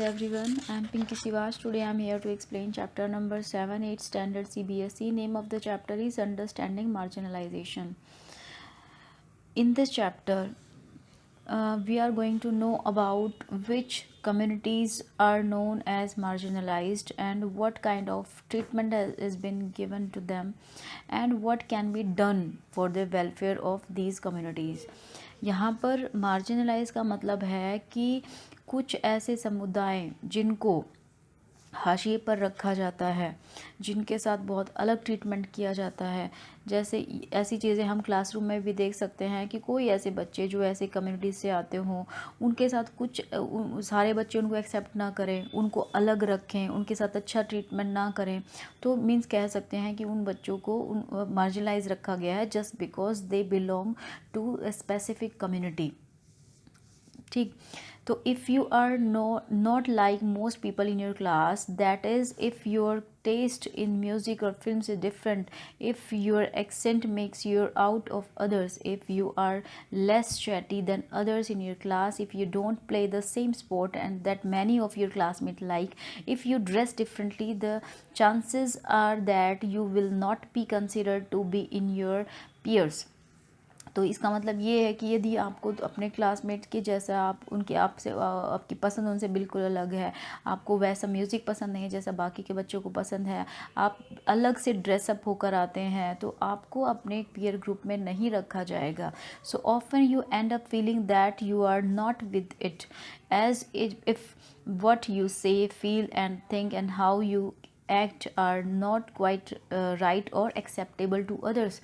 everyone, I am Pinky Sivas. Today I am here to explain chapter number 7, 8 standard CBSE. Name of the chapter is Understanding Marginalization. In this chapter, we are going to know about which communities are known as marginalized and what kind of treatment has been given to them and what can be done for the welfare of these communities. यहाँ पर marginalize का मतलब है कि कुछ ऐसे समुदाय जिनको हाशिए पर रखा जाता है, जिनके साथ बहुत अलग ट्रीटमेंट किया जाता है। जैसे ऐसी चीज़ें हम क्लासरूम में भी देख सकते हैं कि कोई ऐसे बच्चे जो ऐसे कम्युनिटी से आते हों, उनके साथ कुछ सारे बच्चे उनको एक्सेप्ट ना करें, उनको अलग रखें, उनके साथ अच्छा ट्रीटमेंट ना करें, तो मीन्स कह सकते हैं कि उन बच्चों को मार्जिनलाइज रखा गया है just because they belong to a specific community. ठीक, तो if you are not like most people in your class, that is if your taste in music or films is different, if your accent makes you out of others, if you are less chatty than others in your class, if you don't play the same sport and that many of your classmates like, if you dress differently, the chances are that you will not be considered to be in your peers. तो इसका मतलब ये है कि यदि आपको तो अपने क्लासमेट के जैसा आप उनके आपसे आपकी पसंद उनसे बिल्कुल अलग है, आपको वैसा म्यूज़िक पसंद नहीं है जैसा बाकी के बच्चों को पसंद है, आप अलग से ड्रेसअप होकर आते हैं, तो आपको अपने पीयर ग्रुप में नहीं रखा जाएगा. So often you end up feeling that you are not with it, as if what you say, feel and think and how you act are not quite right or acceptable to others.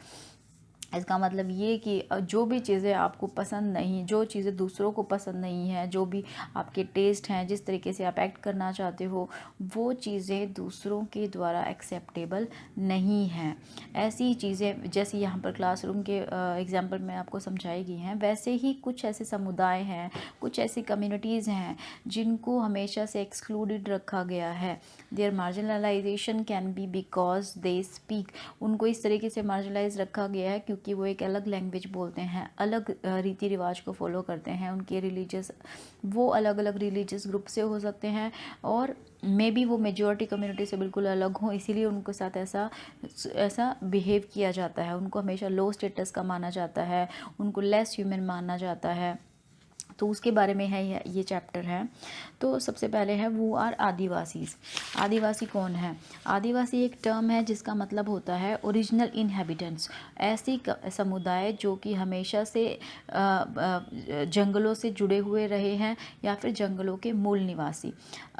इसका मतलब ये कि जो भी चीज़ें आपको पसंद नहीं, जो चीज़ें दूसरों को पसंद नहीं है, जो भी आपके टेस्ट हैं, जिस तरीके से आप एक्ट करना चाहते हो, वो चीज़ें दूसरों के द्वारा एक्सेप्टेबल नहीं हैं. ऐसी चीज़ें जैसे यहाँ पर क्लासरूम के एग्जाम्पल में आपको समझाई गई हैं, वैसे ही कुछ ऐसे समुदाय हैं, कुछ ऐसी कम्युनिटीज़ हैं जिनको हमेशा से एक्सक्लूडेड रखा गया है. Their marginalisation can be because they speak, उनको इस तरीके से मार्जिनलाइज रखा गया है क्योंकि वो एक अलग लैंग्वेज बोलते हैं, अलग रीति रिवाज को फॉलो करते हैं, उनके रिलीजियस वो अलग अलग रिलीजियस ग्रुप से हो सकते हैं और मे बी वो मेजॉरिटी कम्युनिटी से बिल्कुल अलग हों, इसीलिए उनके साथ ऐसा बिहेव किया जाता है. उनको हमेशा लो स्टेटस का माना जाता है, उनको लेस ह्यूमन माना जाता है. तो उसके बारे में है ये चैप्टर है. तो सबसे पहले है वो आर आदिवासीज़. आदिवासी कौन है? आदिवासी एक टर्म है जिसका मतलब होता है ओरिजिनल इनहेबिटेंट्स, ऐसी समुदाय जो कि हमेशा से जंगलों से जुड़े हुए रहे हैं या फिर जंगलों के मूल निवासी.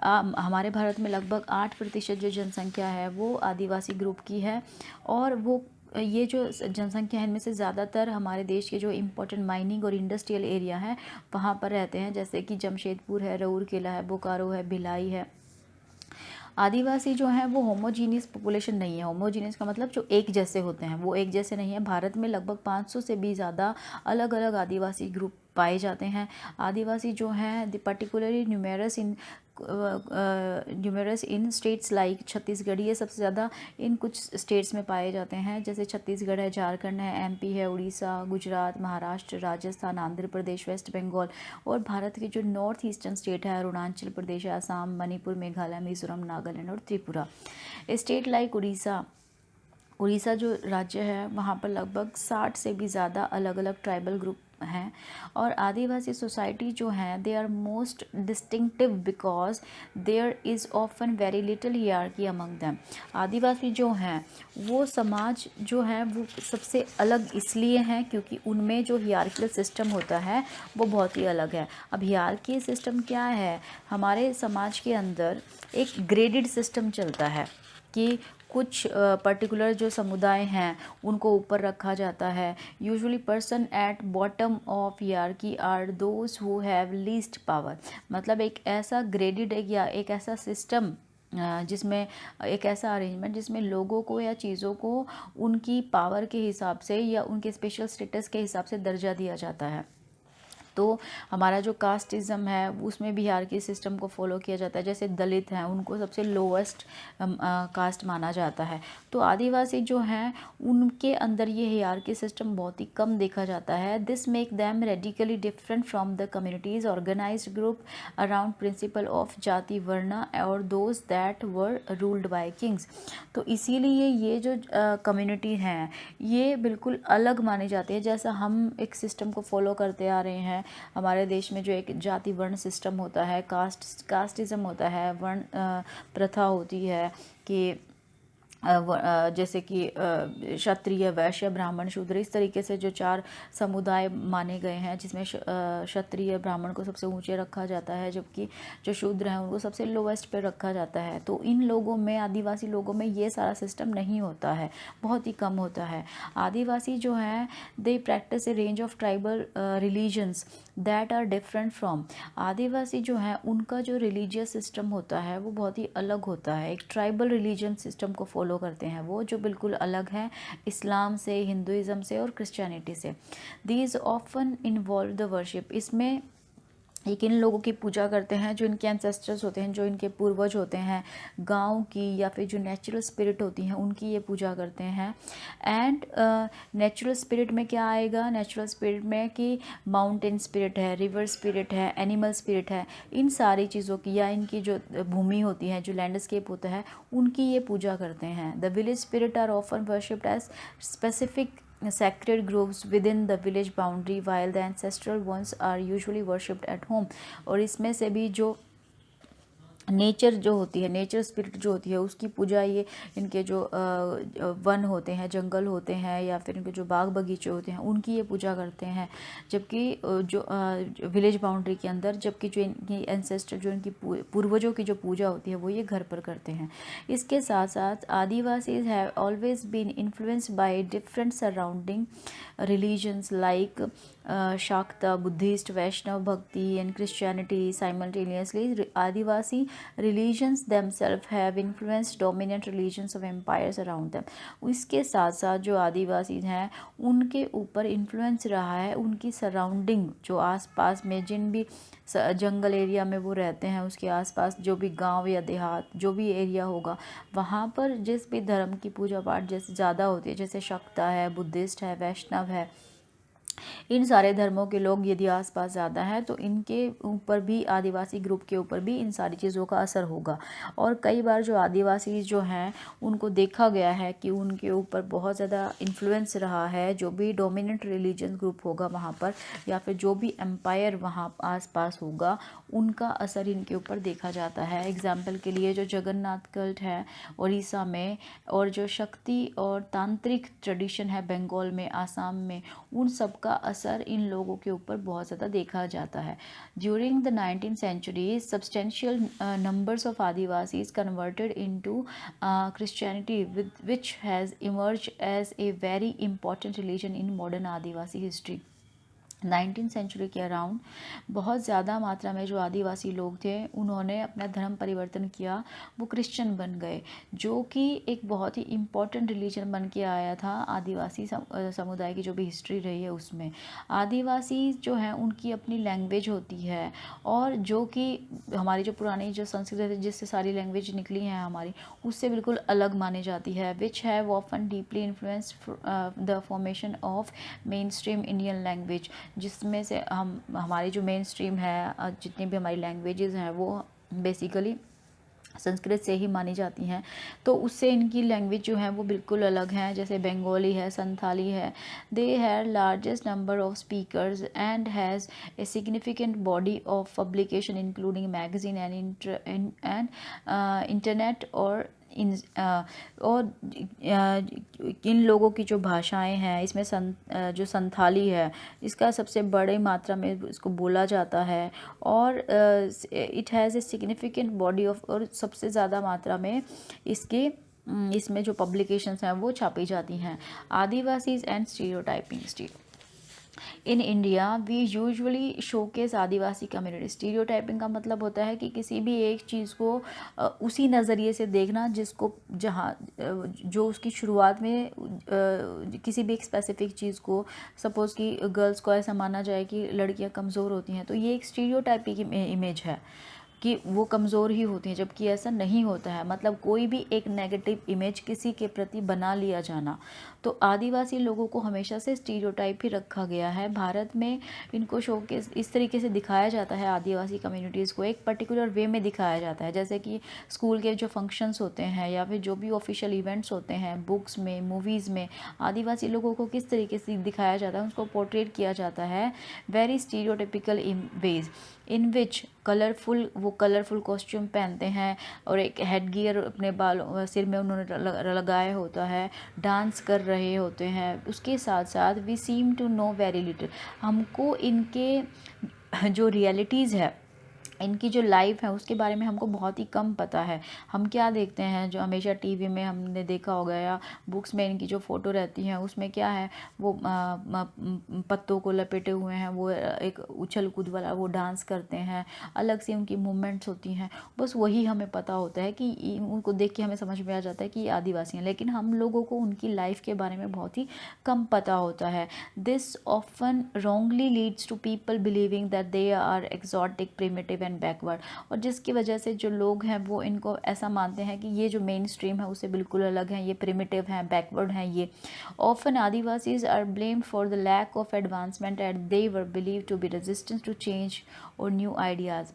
हमारे भारत में लगभग 8% जो जनसंख्या है वो आदिवासी ग्रुप की है और वो ये जो जनसंख्या है इनमें से ज़्यादातर हमारे देश के जो इम्पोर्टेंट माइनिंग और इंडस्ट्रियल एरिया हैं वहाँ पर रहते हैं, जैसे कि जमशेदपुर है, राउरकेला है, बोकारो है, भिलाई है. आदिवासी जो हैं वो होमोजीनियस पॉपुलेशन नहीं है. होमोजीनियस का मतलब जो एक जैसे होते हैं, वो एक जैसे नहीं है. भारत में लगभग 500 से भी ज़्यादा अलग अलग आदिवासी ग्रुप पाए जाते हैं. आदिवासी जो हैं the particularly numerous in states like Chhattisgarh, ये सबसे ज़्यादा इन कुछ स्टेट्स में पाए जाते हैं, जैसे छत्तीसगढ़ है, झारखंड है, MP है, उड़ीसा, गुजरात, महाराष्ट्र, राजस्थान, आंध्र प्रदेश, वेस्ट बंगाल और भारत के जो नॉर्थ ईस्टर्न स्टेट है अरुणाचल प्रदेश, आसाम, मणिपुर, मेघालय, मिजोरम, नागालैंड और त्रिपुरा. स्टेट लाइक उड़ीसा जो राज्य है वहाँ पर लगभग 60 से भी ज़्यादा अलग अलग ट्राइबल ग्रुप हैं. और आदिवासी सोसाइटी जो हैं they are most distinctive because there is often very little hierarchy among them. Adivasi जो हैं वो समाज जो है वो सबसे अलग इसलिए हैं क्योंकि उनमें जो हियरार्किकल सिस्टम होता है वो बहुत ही अलग है. अब हियरार्की सिस्टम क्या है? हमारे समाज के अंदर एक ग्रेडेड सिस्टम चलता है कि कुछ पर्टिकुलर जो समुदाय हैं उनको ऊपर रखा जाता है. Usually person at bottom of hierarchy are those who have least power. मतलब एक ऐसा ग्रेडेड या एक ऐसा सिस्टम जिसमें एक ऐसा अरेंजमेंट जिसमें लोगों को या चीज़ों को उनकी पावर के हिसाब से या उनके स्पेशल स्टेटस के हिसाब से दर्जा दिया जाता है. तो हमारा जो कास्टिज़म है उसमें भी हायरार्की सिस्टम को फॉलो किया जाता है। जैसे दलित हैं उनको सबसे लोवेस्ट कास्ट माना जाता है। तो आदिवासी जो हैं उनके अंदर ये हायरार्की सिस्टम बहुत ही कम देखा जाता है। This make them radically different from the communities organised group around principle of जाति वर्ण और those that were ruled by kings. तो इसीलिए ये जो कम्युनिटी हैं ये बिल्कुल अलग मानी जाती है। जैसा हम एक सिस्टम को फॉलो करते आ रहे हैं, हमारे देश में जो एक जाति वर्ण सिस्टम होता है, कास्टिज्म होता है, वर्ण प्रथा होती है कि जैसे कि क्षत्रिय वैश्य ब्राह्मण शूद्र, इस तरीके से जो 4 समुदाय माने गए हैं, जिसमें क्षत्रिय ब्राह्मण को सबसे ऊंचे रखा जाता है, जबकि जो शूद्र हैं उनको सबसे लोवेस्ट पे रखा जाता है। तो इन लोगों में, आदिवासी लोगों में ये सारा सिस्टम नहीं होता है, बहुत ही कम होता है। आदिवासी जो हैं they practice a range of tribal religions that are different from. Adivasi जो हैं उनका जो रिलीजियस सिस्टम होता है वो बहुत ही अलग होता है। एक ट्राइबल रिलीजन सिस्टम को फॉलो करते हैं वो, जो बिल्कुल अलग है इस्लाम से, हिंदुइज़्म से और क्रिश्चियनिटी से। These often involve the worship. इसमें एक इन लोगों की पूजा करते हैं जो इनके एंसेस्टर्स होते हैं, जो इनके पूर्वज होते हैं, गांव की या फिर जो नेचुरल स्पिरिट होती हैं उनकी ये पूजा करते हैं। एंड नेचुरल स्पिरिट में क्या आएगा? नेचुरल स्पिरिट में कि माउंटेन स्पिरिट है, रिवर स्पिरिट है, एनिमल स्पिरिट है, इन सारी चीज़ों की, या इनकी जो भूमि होती है, जो लैंडस्केप होता है, उनकी ये पूजा करते हैं। The village spirit are often worshipped as specific sacred groves within the village boundary while the ancestral ones are usually worshipped at home। और इसमें से भी जो नेचर जो होती है, नेचर स्पिरिट जो होती है, उसकी पूजा ये इनके जो वन होते हैं, जंगल होते हैं, या फिर इनके जो बाग बगीचे होते हैं उनकी ये पूजा करते हैं। जबकि जो विलेज बाउंड्री के अंदर, जबकि जो इनकी एंसेस्टर, जो इनकी पूर्वजों की जो पूजा होती है वो ये घर पर करते हैं। इसके साथ साथ Adivasis have always been influenced by different surrounding religions like Shakta, Buddhist, Vaishnav, Bhakti and Christianity simultaneously। Adivasi religions themselves have influenced dominant religions of empires around them। इसके साथ साथ जो आदिवासी हैं उनके ऊपर इन्फ्लुएंस रहा है उनकी सराउंडिंग, जो आसपास में जिन भी जंगल एरिया में वो रहते हैं उसके आसपास जो भी गांव या देहात जो भी एरिया होगा, वहाँ पर जिस भी धर्म की पूजा पाठ जैसे ज़्यादा होती है, जैसे शक्ता है, बुद्धिस्ट है, वैष्णव है, इन सारे धर्मों के लोग यदि आसपास ज़्यादा हैं तो इनके ऊपर भी, आदिवासी ग्रुप के ऊपर भी इन सारी चीज़ों का असर होगा। और कई बार जो आदिवासी जो हैं उनको देखा गया है कि उनके ऊपर बहुत ज़्यादा इन्फ्लुएंस रहा है, जो भी डोमिनेंट रिलीजन ग्रुप होगा वहाँ पर, या फिर जो भी एम्पायर वहाँ आसपास होगा, उनका असर इनके ऊपर देखा जाता है। एग्जाम्पल के लिए जो जगन्नाथ कल्ट है उड़ीसा में, और जो शक्ति और तांत्रिक ट्रेडिशन है बंगाल में, आसाम में, उन सब का असर इन लोगों के ऊपर बहुत ज़्यादा देखा जाता है। During the 19th century substantial numbers of Adivasis converted into Christianity, which has emerged as a very important religion in modern Adivasi history। 19th century के अराउंड बहुत ज़्यादा मात्रा में जो आदिवासी लोग थे उन्होंने अपना धर्म परिवर्तन किया, वो क्रिश्चियन बन गए, जो कि एक बहुत ही इम्पॉर्टेंट रिलीजन बन के आया था आदिवासी समुदाय की जो भी हिस्ट्री रही है उसमें। आदिवासी जो हैं उनकी अपनी लैंग्वेज होती है, और जो कि हमारी जो पुरानी जो संस्कृत है जिससे सारी लैंग्वेज निकली हैं हमारी, उससे बिल्कुल अलग मानी जाती है। Which have often deeply influenced the formation of main stream Indian language, जिसमें से हमारी जो मेन स्ट्रीम है, जितनी भी हमारी लैंग्वेजेस हैं वो बेसिकली संस्कृत से ही मानी जाती हैं। तो उससे इनकी लैंग्वेज जो है वो बिल्कुल अलग हैं, जैसे बंगाली है, संथाली है। They have largest number of speakers and has a significant body of publication including magazine and internet. और इन लोगों की जो भाषाएं हैं इसमें जो संथाली है इसका सबसे बड़ी मात्रा में इसको बोला जाता है, और it has a significant body of, और सबसे ज़्यादा मात्रा में इसमें जो पब्लिकेशंस हैं वो छापी जाती हैं। Adivasis and stereotyping. In India we usually showcase Adivasi community. Stereotyping का मतलब होता है कि किसी भी एक चीज़ को उसी नज़रिए से देखना जिसको जहाँ जो उसकी शुरुआत में किसी भी एक स्पेसिफिक चीज़ को, सपोज़ कि गर्ल्स को ऐसा माना जाए कि लड़कियां कमज़ोर होती हैं, तो ये एक स्टीरियोटाइपिक इमेज है कि वो कमज़ोर ही होती हैं, जबकि ऐसा नहीं होता है। मतलब कोई भी एक नेगेटिव इमेज किसी के प्रति बना लिया जाना। तो आदिवासी लोगों को हमेशा से स्टीरियोटाइप ही रखा गया है। भारत में इनको शो के इस तरीके से दिखाया जाता है, आदिवासी कम्युनिटीज़ को एक पर्टिकुलर वे में दिखाया जाता है, जैसे कि स्कूल के जो फंक्शंस होते हैं या फिर जो भी ऑफिशियल इवेंट्स होते हैं, बुक्स में, मूवीज़ में आदिवासी लोगों को किस तरीके से दिखाया जाता है, उसको पोर्ट्रेट किया जाता है very stereotypical in ways in which वो कलरफुल कॉस्ट्यूम पहनते हैं और एक हेड गियर अपने बालों सिर में उन्होंने लगाया होता है, डांस कर रहे होते हैं। उसके साथ साथ we seem to know very little, हमको इनके जो रियलिटीज़ है, इनकी जो लाइफ है उसके बारे में हमको बहुत ही कम पता है। हम क्या देखते हैं, जो हमेशा टीवी में हमने देखा होगा या बुक्स में इनकी जो फ़ोटो रहती हैं उसमें क्या है, वो पत्तों को लपेटे हुए हैं, वो एक उछल कूद वाला वो डांस करते हैं, अलग से उनकी मूवमेंट्स होती हैं, बस वही हमें पता होता है कि उनको देख के हमें समझ में आ जाता है कि ये आदिवासी हैं। लेकिन हम लोगों को उनकी लाइफ के बारे में बहुत ही कम पता होता है। This often wrongly leads to people believing that they are exotic, primitive and backward, और जिसकी वजह से जो लोग हैं वो इनको ऐसा मानते हैं कि ये जो मेन स्ट्रीम है उससे बिल्कुल अलग हैं, ये प्रिमिटिव हैं, बैकवर्ड हैं। ये often Adivasis are blamed for the lack of advancement and they were believe to be resistance to change और न्यू आइडियाज़।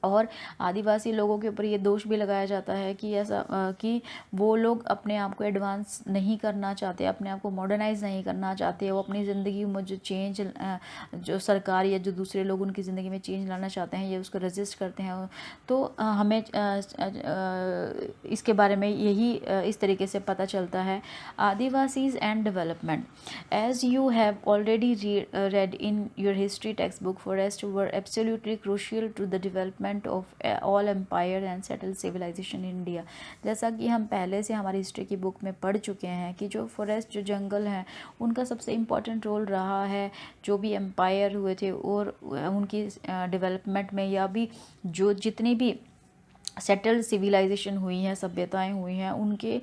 और आदिवासी लोगों के ऊपर ये दोष भी लगाया जाता है कि ऐसा कि वो लोग अपने आप को एडवांस नहीं करना चाहते, अपने आप को मॉडर्नाइज नहीं करना चाहते, वो अपनी ज़िंदगी में जो चेंज जो सरकार या जो दूसरे लोग उनकी ज़िंदगी में चेंज लाना चाहते हैं ये उसको रेजिस्ट करते हैं। तो हमें इसके बारे में यही इस तरीके से पता चलता है। Adivasis and development, as you have already read in your history textbook, forests were absolutely crucial to the development of all empire and settled civilization in India। जैसा कि हम पहले से हमारी हिस्ट्री की बुक में पढ़ चुके हैं कि जो फॉरेस्ट, जो जंगल हैं, उनका सबसे इम्पॉर्टेंट रोल रहा है जो भी एम्पायर हुए थे और उनकी डेवलपमेंट में, या भी जो जितनी भी सेटल्ड सिविलाइजेशन हुई हैं, सभ्यताएं हुई हैं, उनके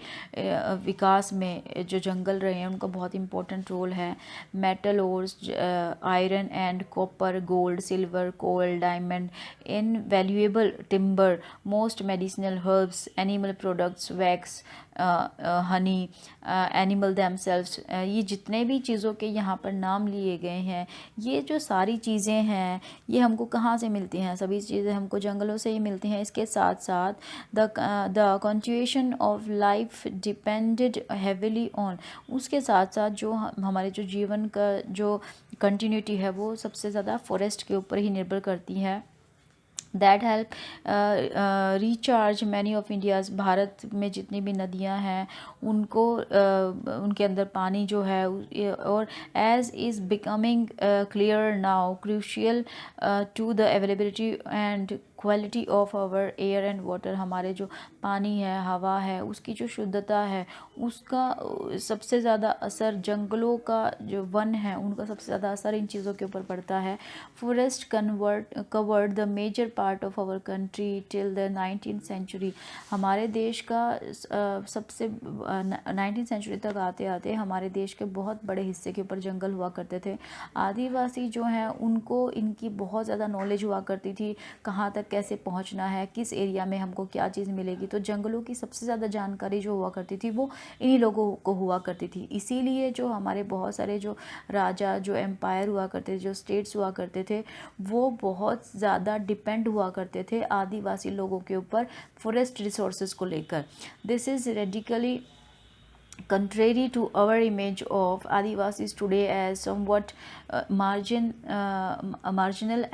विकास में जो जंगल रहे हैं उनका बहुत इंपॉर्टेंट रोल है। Metal ores, iron and copper, gold, silver, coal, diamond, invaluable timber, most medicinal herbs, animal products, wax, honey, animal themselves, ये जितने भी चीज़ों के यहाँ पर नाम लिए गए हैं, ये जो सारी चीज़ें हैं ये हमको कहाँ से मिलती हैं? सभी चीज़ें हमको जंगलों से ही मिलती हैं। इसके साथ साथ the continuation of life depended heavily on, उसके साथ साथ जो हमारे जो जीवन का जो कंटिन्यूटी है वो सबसे ज़्यादा फॉरेस्ट के ऊपर ही निर्भर करती है। That help recharge many of India's, Bharat में जितनी भी नदियाँ हैं उनको उनके अंदर पानी जो है, और as is becoming clear now crucial to the availability and quality of our air and water, हमारे जो पानी है, हवा है, उसकी जो शुद्धता है, उसका सबसे ज़्यादा असर जंगलों का जो वन है उनका सबसे ज़्यादा असर इन चीज़ों के ऊपर पड़ता है। Forest covered the major part of our country till the 19th century, हमारे देश का सबसे 19th सेंचुरी तक आते आते हमारे देश के बहुत बड़े हिस्से के ऊपर जंगल हुआ करते थे। आदिवासी जो हैं उनको इनकी बहुत ज़्यादा नॉलेज हुआ करती थी, कहाँ तक कैसे पहुंचना है, किस एरिया में हमको क्या चीज़ मिलेगी। तो जंगलों की सबसे ज़्यादा जानकारी जो हुआ करती थी वो इन्हीं लोगों को हुआ करती थी। इसीलिए जो हमारे बहुत सारे जो राजा, जो एम्पायर हुआ करते थे, जो स्टेट्स हुआ करते थे, वो बहुत ज़्यादा डिपेंड हुआ करते थे आदिवासी लोगों के ऊपर फॉरेस्ट रिसोर्सेज को लेकर। This is radically contrary to our image of Adivasis today as somewhat marginal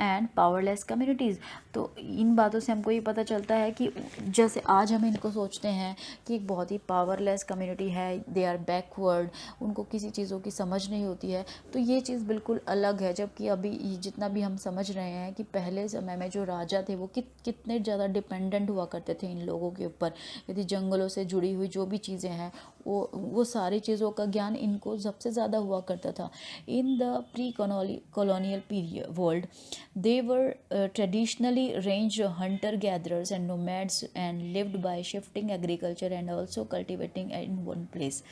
and powerless communities। तो इन बातों से हमको ये पता चलता है कि जैसे आज हम इनको सोचते हैं कि एक बहुत ही पावरलेस कम्युनिटी है, दे आर बैकवर्ड, उनको किसी चीज़ों की समझ नहीं होती है, तो ये चीज़ बिल्कुल अलग है। जबकि अभी जितना भी हम समझ रहे हैं कि पहले समय में जो राजा थे वो कितने ज़्यादा डिपेंडेंट हुआ करते थे इन लोगों के ऊपर, यदि जंगलों से जुड़ी हुई जो भी चीज़ें हैं वो सारी चीज़ों का ज्ञान इनको सबसे ज़्यादा हुआ करता था. In the pre colonial period world, they were traditionally ranged hunter gatherers and nomads and lived by shifting agriculture and also cultivating in one place.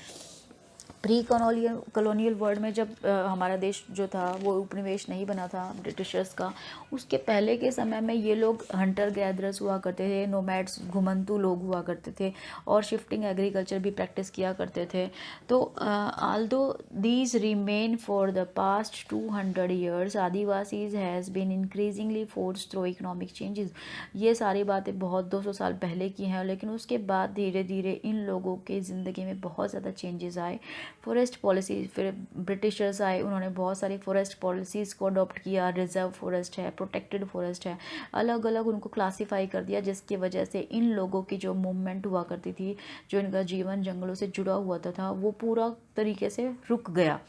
Pre colonial world में जब हमारा देश जो था वो उपनिवेश नहीं बना था ब्रिटिशर्स का, उसके पहले के समय में ये लोग हंटर गैदरर्स हुआ करते थे, नोमैड्स घुमंतू लोग हुआ करते थे और शिफ्टिंग एग्रीकल्चर भी प्रैक्टिस किया करते थे. तो although these remain for the past 200 years, Adivasis has been increasingly force through economic changes. ये सारी बातें बहुत 200 साल पहले की हैं, लेकिन उसके बाद धीरे धीरे इन लोगों के ज़िंदगी में बहुत ज़्यादा चेंजेस आए. फॉरेस्ट पॉलिसी, फिर ब्रिटिशर्स आए, उन्होंने बहुत सारी फॉरेस्ट पॉलिसीज़ को अडॉप्ट किया. रिजर्व फॉरेस्ट है, प्रोटेक्टेड फॉरेस्ट है, अलग अलग उनको क्लासीफाई कर दिया, जिसकी वजह से इन लोगों की जो मूवमेंट हुआ करती थी, जो इनका जीवन जंगलों से जुड़ा हुआ था वो पूरा तरीके से रुक गया.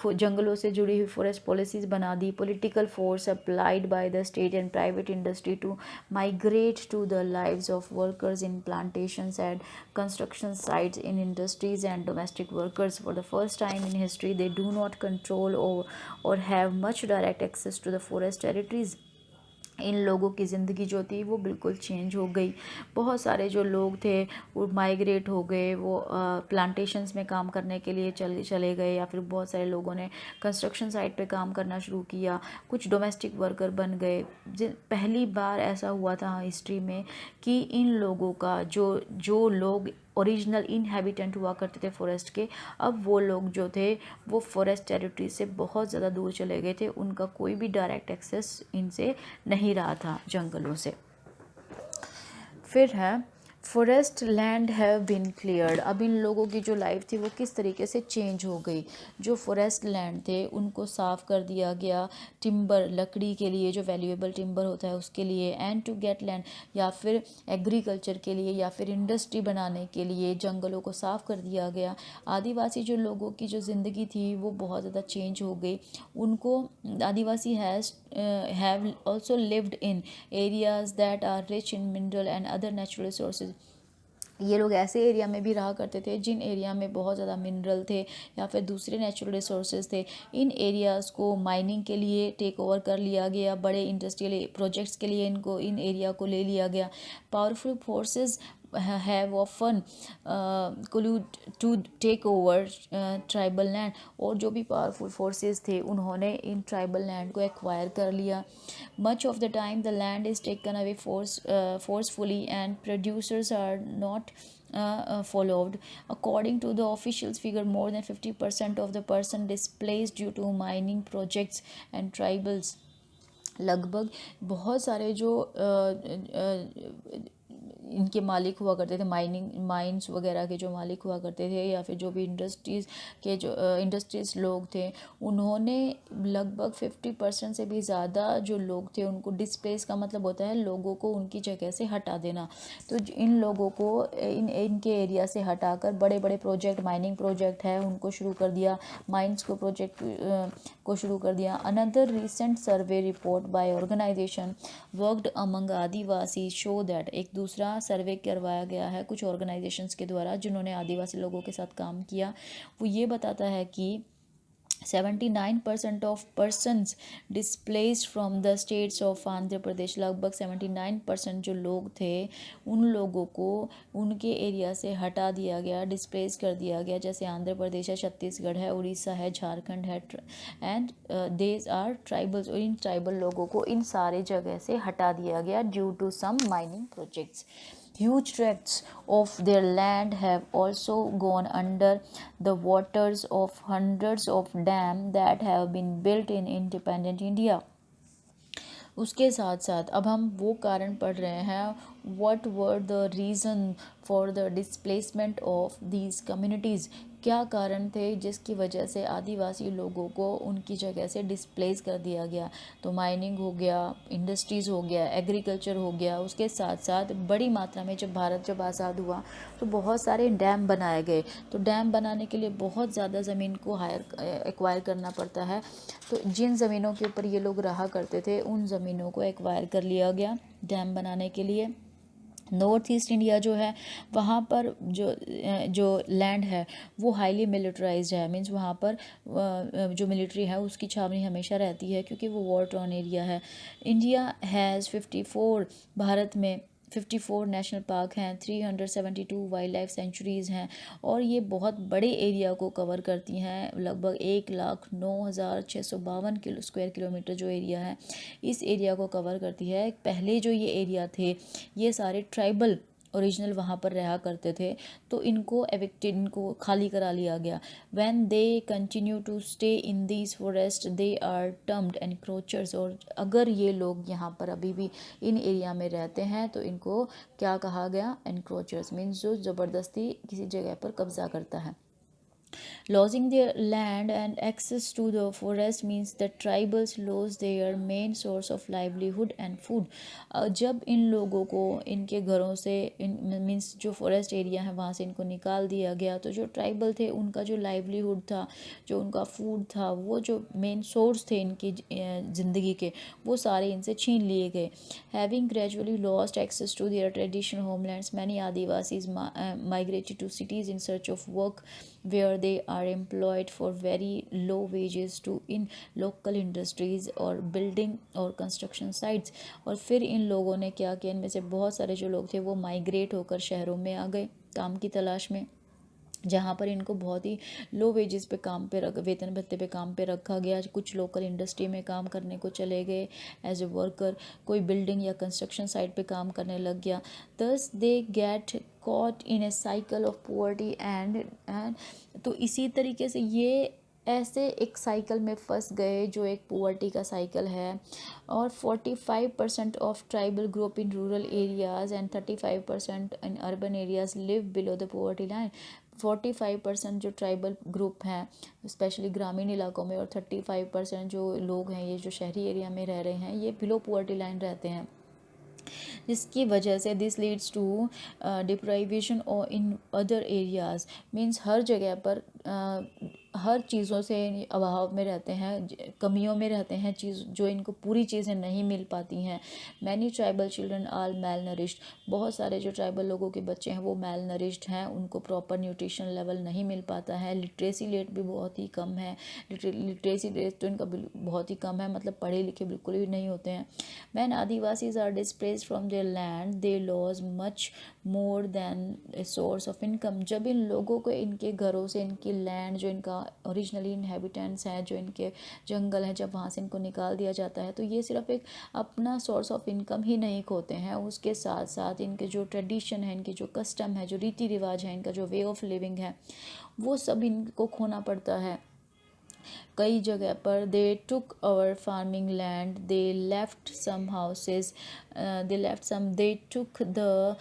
जंगलों से जुड़ी हुई फॉरेस्ट पॉलिसीज़ बना दी. Political force applied by the state and private industry to migrate to the lives of workers in plantations and construction sites, in industries and domestic workers. For the first time in history, they do not control or have much direct access to the forest territories. इन लोगों की ज़िंदगी जो थी वो बिल्कुल change हो गई. बहुत सारे जो लोग थे वो माइग्रेट हो गए, वो प्लांटेशंस में काम करने के लिए चले गए, या फिर बहुत सारे लोगों ने कंस्ट्रक्शन साइट पे काम करना शुरू किया. कुछ डोमेस्टिक वर्कर बन गए. पहली बार ऐसा हुआ था हिस्ट्री में कि इन लोगों का जो लोग ओरिजिनल इनहेबिटेंट हुआ करते थे फॉरेस्ट के, अब वो लोग जो थे वो फॉरेस्ट टेरिटरी से बहुत ज़्यादा दूर चले गए थे. उनका कोई भी डायरेक्ट एक्सेस इनसे नहीं रहा था जंगलों से. फिर है forest land have been cleared. अब इन लोगों की जो लाइफ थी वो किस तरीके से चेंज हो गई. जो फॉरेस्ट लैंड थे उनको साफ़ कर दिया गया टिम्बर, लकड़ी के लिए, जो वैल्यूएबल टिम्बर होता है उसके लिए, एंड टू गेट लैंड, या फिर एग्रीकल्चर के लिए, या फिर इंडस्ट्री बनाने के लिए जंगलों को साफ़ कर दिया गया. आदिवासी जो लोगों की जो ज़िंदगी थी वो बहुत ज़्यादा चेंज हो गई. उनको आदिवासी have also lived in areas that are rich in mineral and other natural resources. ये लोग ऐसे एरिया में भी रहा करते थे जिन एरिया में बहुत ज़्यादा मिनरल थे या फिर दूसरे नेचुरल रिसोर्सेज थे. इन एरियाज़ को माइनिंग के लिए टेक ओवर कर लिया गया. बड़े इंडस्ट्रियल प्रोजेक्ट्स के लिए इन एरिया को ले लिया गया. Powerful forces have often collude to take over tribal land. और जो भी पावरफुल फोर्सेस थे उन्होंने इन ट्राइबल लैंड को एक्वायर कर लिया. Much of the time the land is taken away forcefully and producers are not followed. According to the officials figure, more than 50% of the person displaced due to mining projects and tribals. लगभग बहुत सारे जो इनके मालिक हुआ करते थे, mines वगैरह के जो मालिक हुआ करते थे, या फिर जो भी इंडस्ट्रीज़ के जो इंडस्ट्रीज लोग थे, उन्होंने लगभग 50% से भी ज़्यादा जो लोग थे उनको डिस्प्लेस का मतलब होता है लोगों को उनकी जगह से हटा देना. तो इन लोगों को इनके एरिया से हटाकर बड़े बड़े प्रोजेक्ट, माइनिंग प्रोजेक्ट है उनको शुरू कर दिया, माइंस को प्रोजेक्ट को शुरू कर दिया. Another recent survey report by organisation worked among Adivasi show that, एक दूसरा सर्वे करवाया गया है कुछ ऑर्गेनाइजेशंस के द्वारा जिन्होंने आदिवासी लोगों के साथ काम किया. वो ये बताता है कि 79% of persons displaced from the states of Andhra Pradesh. लगभग 79% जो लोग थे उन लोगों को उनके एरिया से हटा दिया गया, डिस्प्लेस कर दिया गया. जैसे आंध्र प्रदेश है, छत्तीसगढ़ है, उड़ीसा है, झारखंड है, एंड देज आर ट्राइबल्स. और इन ट्राइबल लोगों को इन सारे जगह से हटा दिया गया due to some mining projects. Huge tracts of their land have also gone under the waters of hundreds of dams that have been built in independent India. उसके साथ साथ अब हम वो कारण पढ़ रहे हैं, what were the reason for the displacement of these communities. क्या कारण थे जिसकी वजह से आदिवासी लोगों को उनकी जगह से डिस्प्लेस कर दिया गया. तो माइनिंग हो गया, इंडस्ट्रीज़ हो गया, एग्रीकल्चर हो गया. उसके साथ साथ बड़ी मात्रा में जब भारत जब आज़ाद हुआ तो बहुत सारे डैम बनाए गए. तो डैम बनाने के लिए बहुत ज़्यादा ज़मीन को एक्वायर करना पड़ता है. तो जिन ज़मीनों के ऊपर ये लोग रहा करते थे उन ज़मीनों को एक्वायर कर लिया गया डैम बनाने के लिए. नॉर्थ ईस्ट इंडिया जो है वहाँ पर जो लैंड है वो हाईली मिलिटराइज्ड है, मीन्स वहाँ पर जो मिलिट्री है उसकी छावनी हमेशा रहती है क्योंकि वो वॉर टॉर्न एरिया है। इंडिया हैज़ 54, भारत में 54 नेशनल पार्क हैं, 372 वाइल्ड लाइफ सेंचुरीज़ हैं और ये बहुत बड़े एरिया को कवर करती हैं। लगभग 1,09,652 स्क्वायर किलोमीटर जो एरिया है इस एरिया को कवर करती है। पहले जो ये एरिया थे ये सारे ट्राइबल ओरिजिनल वहाँ पर रहा करते थे, तो इनको एविक्टेड, इनको खाली करा लिया गया। When they continue to stay in these forest they are termed encroachers, और अगर ये लोग यहाँ पर अभी भी इन एरिया में रहते हैं तो इनको क्या कहा गया? एनक्रोचर्स, मीन्स जो ज़बरदस्ती किसी जगह पर कब्जा करता है। Losing their land and access to the forest means that tribals lose their main source of livelihood and food. जब इन लोगों को इनके घरों से मीन्स जो फॉरेस्ट एरिया है वहाँ से इनको निकाल दिया गया, तो जो ट्राइबल थे उनका जो लाइवलीहुड था, जो उनका फूड था, वो जो मेन सोर्स थे इनकी ज़िंदगी के, वो सारे इनसे छीन लिए गए। Having gradually lost access to their traditional homelands, many Adivasis migrated to cities in search of work where they are employed for very low wages to in local industries और building और construction sites। और फिर इन लोगों ने क्या किया, इनमें से बहुत सारे जो लोग थे वो माइग्रेट होकर शहरों में आ गए काम की तलाश में, जहाँ पर इनको बहुत ही लो वेजेस पे काम पे वेतन भत्ते पे काम पे रखा गया। कुछ लोकल इंडस्ट्री में काम करने को चले गए एज ए वर्कर, कोई बिल्डिंग या कंस्ट्रक्शन साइट पे काम करने लग गया। दस they get caught in A cycle of poverty and तो इसी तरीके से ये ऐसे एक साइकिल में फंस गए जो एक पुअर्टी का साइकिल है। और 45% of tribal group in rural areas and 35% in urban areas live below the poverty line. 45% जो ट्राइबल ग्रुप हैं स्पेशली ग्रामीण इलाकों में, और 35% जो लोग हैं ये जो शहरी एरिया में रह रहे हैं ये बिलो पुअर्टी लाइन रहते हैं, जिसकी वजह से दिस लीड्स टू डिप्राइवेशन और इन अदर एरियाज़, मीन्स हर जगह पर हर चीज़ों से अभाव में रहते हैं, कमियों में रहते हैं, चीज़ जो इनको पूरी चीज़ें नहीं मिल पाती हैं। Many tribal children are malnourished, बहुत सारे जो ट्राइबल लोगों के बच्चे हैं वो मेल नरिश्ड हैं, उनको प्रॉपर न्यूट्रिशन लेवल नहीं मिल पाता है। लिटरेसी रेट भी बहुत ही कम है, लिटरेसी रेट तो इनका बहुत ही कम है, मतलब पढ़े लिखे बिल्कुल भी नहीं होते हैं। When Adivasis are displaced from their land, they lose much more than a source of income। जब इन लोगों को इनके घरों से, इनकी लैंड जो इनका ओरिजिनली इनहेबिटेंट्स हैं, जो इनके जंगल हैं, जब वहाँ से इनको निकाल दिया जाता है तो ये सिर्फ एक अपना सोर्स ऑफ इनकम ही नहीं खोते हैं, उसके साथ साथ इनके जो ट्रेडिशन है, इनके जो कस्टम है, जो रीति रिवाज है, इनका जो वे ऑफ लिविंग है, वो सब इनको खोना पड़ता है। कई जगह पर they took our farming land, they left some houses, they took the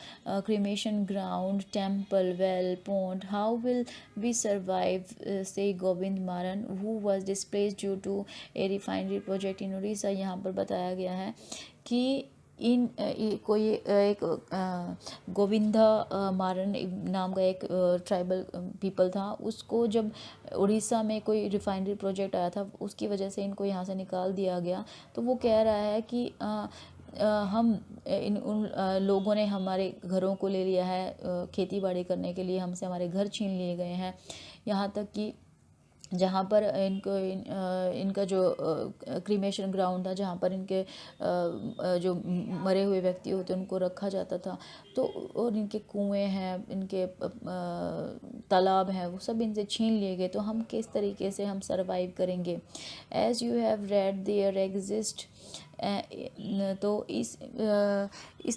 cremation ground, temple, well, pond, how will we survive, say Govind Maran who was displace due to a refinery project in Orissa. यहाँ पर बताया गया है कि कोई एक गोविंदा मारन नाम का एक ट्राइबल पीपल था, उसको जब उड़ीसा में कोई रिफाइनरी प्रोजेक्ट आया था उसकी वजह से इनको यहाँ से निकाल दिया गया। तो वो कह रहा है कि हम उन लोगों ने हमारे घरों को ले लिया है, खेती बाड़ी करने के लिए हमसे हमारे घर छीन लिए गए हैं, यहाँ तक कि जहाँ पर इनका जो क्रीमेशन ग्राउंड था, जहाँ पर इनके जो मरे हुए व्यक्ति होते उनको रखा जाता था, तो और इनके कुएं हैं, इनके तालाब हैं, वो सब इनसे छीन लिए गए। तो हम किस तरीके से हम सरवाइव करेंगे? As you have read there exist, तो इस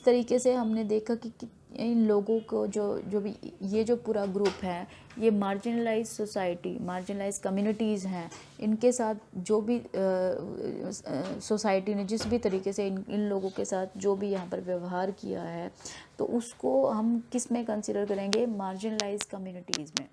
तरीके से हमने देखा कि इन लोगों को जो भी ये जो पूरा ग्रुप है ये मार्जिनलाइज सोसाइटी, मार्जिनलाइज कम्युनिटीज़ हैं, इनके साथ जो भी सोसाइटी ने जिस भी तरीके से इन लोगों के साथ जो भी यहाँ पर व्यवहार किया है, तो उसको हम किस में कंसिडर करेंगे? मार्जिनलाइज कम्युनिटीज़ में।